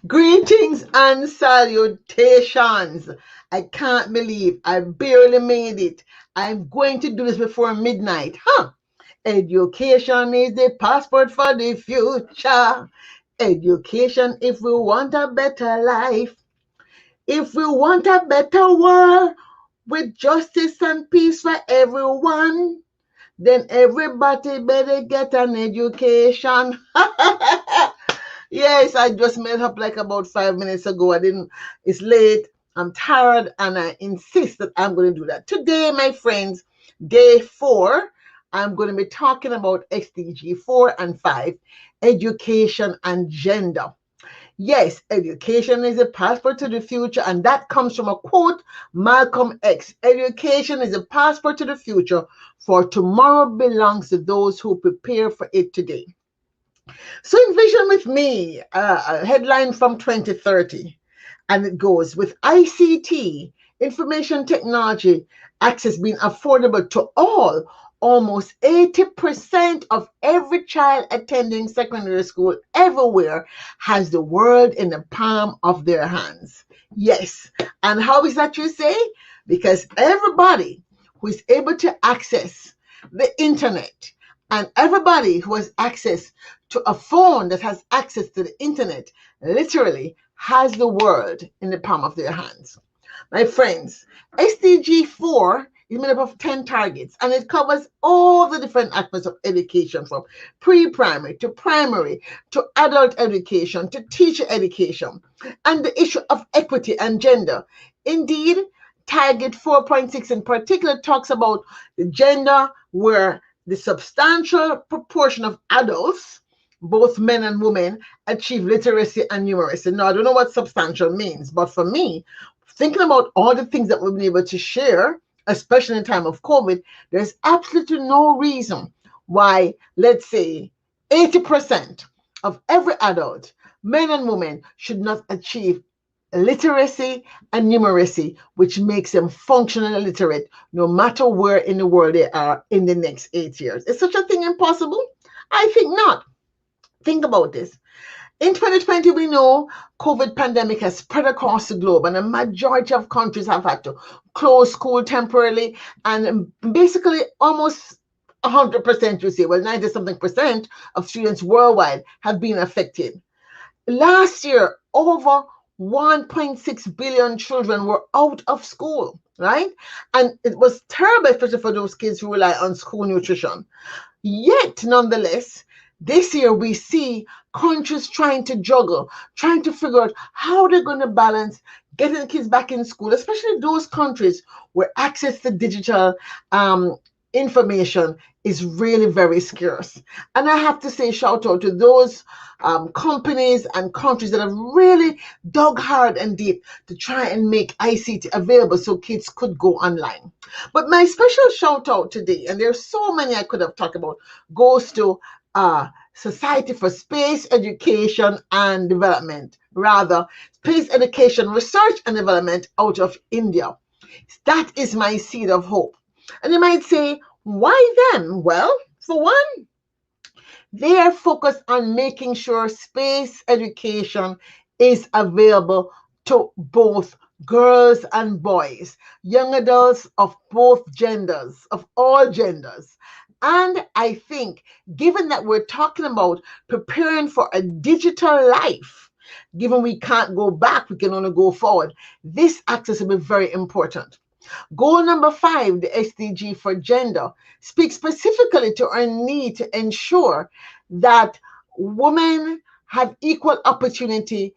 Greetings and salutations. I can't believe I barely made it. I'm going to do this before midnight. Huh? Education is the passport for the future. Education if we want a better life. If we want a better world with justice and peace for everyone, then everybody better get an education. Yes, I just made up like about 5 minutes ago. I didn't, it's late, I'm tired, and I insist that I'm going to do that. Today, my friends, day 4, I'm going to be talking about SDG 4 and 5, education and gender. Yes, education is a passport to the future, and that comes from a quote, Malcolm X. Education is a passport to the future, for tomorrow belongs to those who prepare for it today. So envision with me a headline from 2030, and it goes, with ICT, information technology, access being affordable to all, almost 80% of every child attending secondary school everywhere has the world in the palm of their hands. Yes. And how is that, you say? Because everybody who is able to access the internet, and everybody who has access to a phone that has access to the internet literally has the world in the palm of their hands. My friends, SDG 4 is made up of 10 targets, and it covers all the different aspects of education, from pre-primary to primary to adult education to teacher education, and the issue of equity and gender. Indeed, target 4.6 in particular talks about the gender where the substantial proportion of adults, both men and women, achieve literacy and numeracy. Now, I don't know what substantial means, but for me, thinking about all the things that we've been able to share, especially in time of COVID, there's absolutely no reason why, let's say, 80% of every adult, men and women, should not achieve literacy and numeracy, which makes them functionally literate no matter where in the world they are in the next 8 years. Is such a thing impossible? I think not. Think about this. In 2020, we know COVID pandemic has spread across the globe, and a majority of countries have had to close school temporarily, and basically almost 100%, you say, well, 90 something percent of students worldwide have been affected. Last year, over 1.6 billion children were out of school, right? And it was terrible, especially for those kids who rely on school nutrition. Yet, nonetheless, this year we see countries trying to juggle, trying to figure out how they're going to balance getting kids back in school, especially those countries where access to digital information is really very scarce. And I have to say, shout out to those companies and countries that have really dug hard and deep to try and make ICT available so kids could go online. But my special shout out today, and there's so many I could have talked about, goes to Society for Space Education and Development, rather Space Education Research and Development out of India. That is my seed of hope. And you might say, why them? Well, for one, they are focused on making sure space education is available to both girls and boys, young adults of both genders, of all genders. And I think, given that we're talking about preparing for a digital life, given we can't go back, we can only go forward, this access will be very important. Goal number 5, the SDG for gender, speaks specifically to our need to ensure that women have equal opportunity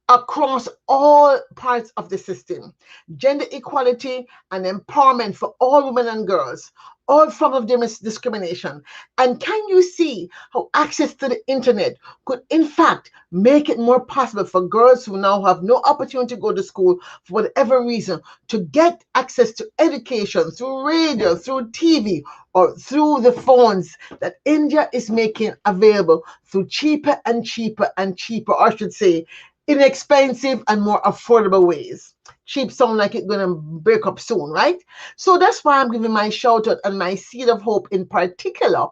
across all parts of the system. Gender equality and empowerment for all women and girls, all forms of discrimination. And can you see how access to the internet could in fact make it more possible for girls who now have no opportunity to go to school for whatever reason to get access to education through radio, through TV, or through the phones that India is making available through cheaper and cheaper and cheaper, or I should say, inexpensive and more affordable ways. Cheap sound like it's going to break up soon, right? So that's why I'm giving my shout out and my seed of hope in particular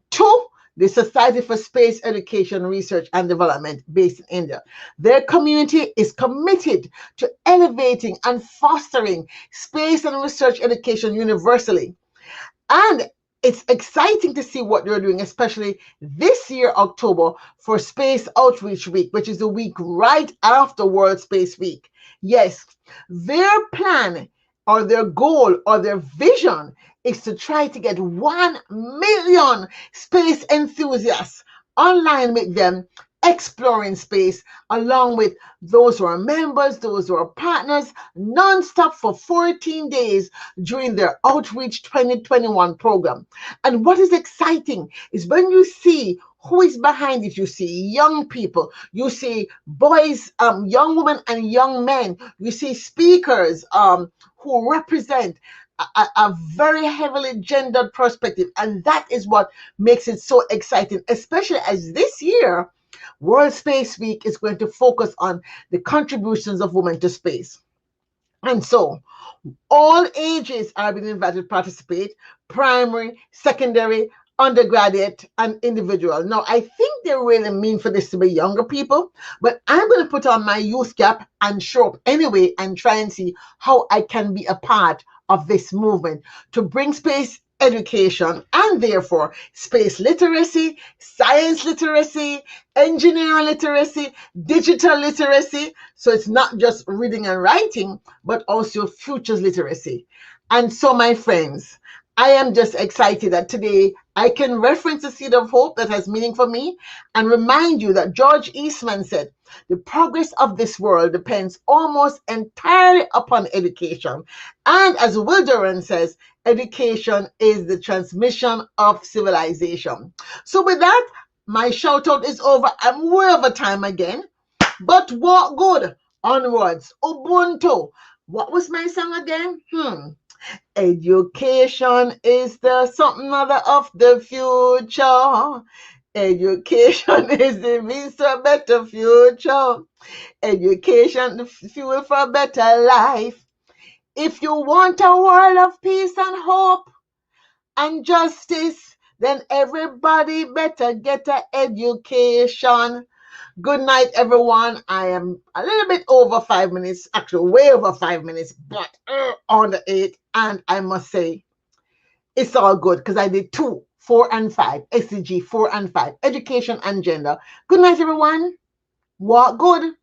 to the Society for Space Education Research and Development based in India. Their community is committed to elevating and fostering space and research education universally. And it's exciting to see what they're doing, especially this year, October, for Space Outreach Week, which is the week right after World Space Week. Yes, their plan or their goal or their vision is to try to get 1 million space enthusiasts online with them exploring space, along with those who are members, those who are partners, non-stop for 14 days during their Outreach 2021 program. And what is exciting is when you see who is behind it. You see young people, you see boys, young women and young men, you see speakers who represent a very heavily gendered perspective. And that is what makes it so exciting, especially as this year, World Space Week is going to focus on the contributions of women to space. And so, all ages are being invited to participate, primary, secondary, undergraduate, and individual. Now, I think they really mean for this to be younger people, but I'm going to put on my youth cap and show up anyway and try and see how I can be a part of this movement to bring space education and therefore space literacy, science literacy, engineering literacy, digital literacy. So it's not just reading and writing, but also futures literacy. And so, my friends, I am just excited that today I can reference the seed of hope that has meaning for me and remind you that George Eastman said, the progress of this world depends almost entirely upon education. And as Will Durant says, education is the transmission of civilization. So with that, my shout out is over. I'm way over time again. But walk good onwards. Ubuntu. What was my song again? Education is the something other of the future. Education is the means to a better future. Education, the fuel for a better life. If you want a world of peace and hope and justice, then everybody better get an education. Good night, everyone. I am a little bit over 5 minutes, actually way over 5 minutes, but on the 8. And I must say, it's all good because I did 2, 4, and 5, SDG 4 and 5, education and gender. Good night, everyone. Walk good.